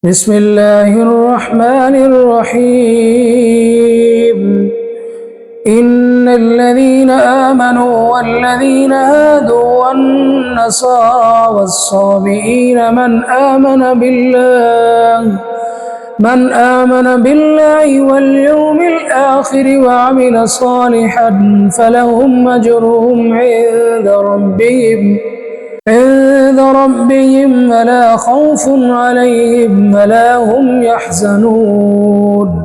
بسم الله الرحمن الرحيم. إن الذين آمنوا والذين هادوا والنصارى والصابئين من آمن بالله واليوم الآخر وعمل صالحا فلهم أجرهم عند ربهم ولا خوف عليهم ولا هم يحزنون.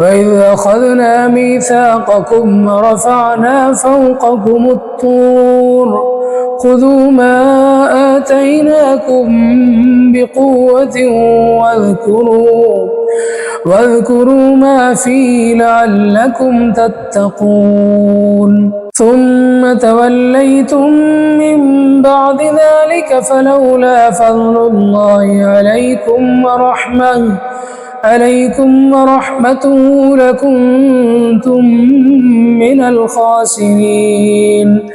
وإذ أخذنا ميثاقكم ورفعنا فوقكم الطور خذوا ما آتيناكم بقوة واذكروا ما فيه لعلكم تتقون. ثم توليتم من بعد ذلك فلولا فضل الله عليكم ورحمته لكنتم من الخاسرين.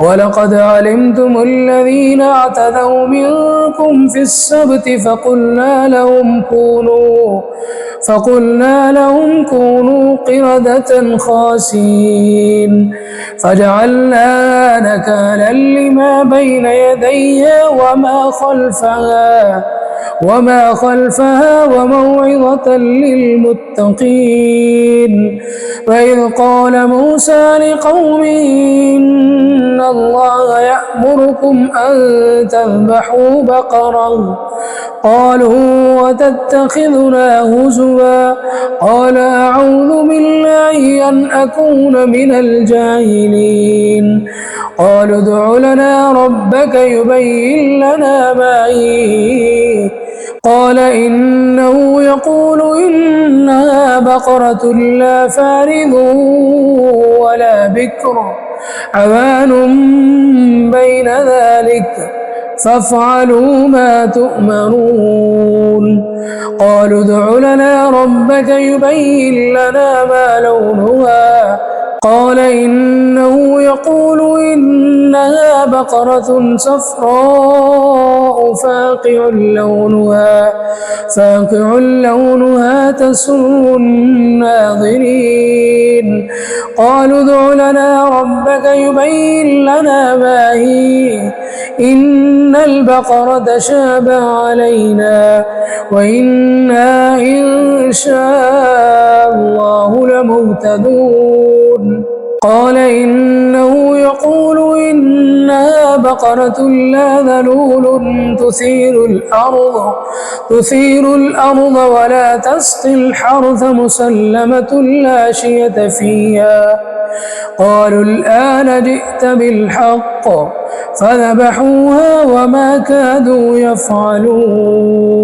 ولقد علمتم الذين اعتدوا منكم في السبت فقلنا لهم كونوا قردة خاسئين فجعلناها نكالا لما بين يديها وما خلفها وموعظة للمتقين. وإذ قال موسى لقومه إن الله يأمركم أن تذبحوا بقرة قالوا وتتخذنا هزوا قال أعوذ بالله أن أكون من الجاهلين. قالوا ادع لنا ربك يبين لنا ما هي قال إنه يقول إنها بقرة لا فارض ولا بكر عوان بين ذلك فافعلوا ما تؤمرون. قالوا ادع لنا ربك يبين لنا ما لونها قال إنه يقول إنها بقرة صفراء فاقع لونها تسر الناظرين. قالوا ادع لنا ربك يبين لنا ما هي إن البقرة تشابه علينا وإنا إن شاء الله لمهتدون. قال إنه يقول إنها بقرة لا ذلول تثير الأرض ولا تسقي الحرث مسلمة لا شية فيها. قالوا الآن جئت بالحق فذبحوها وما كادوا يفعلون.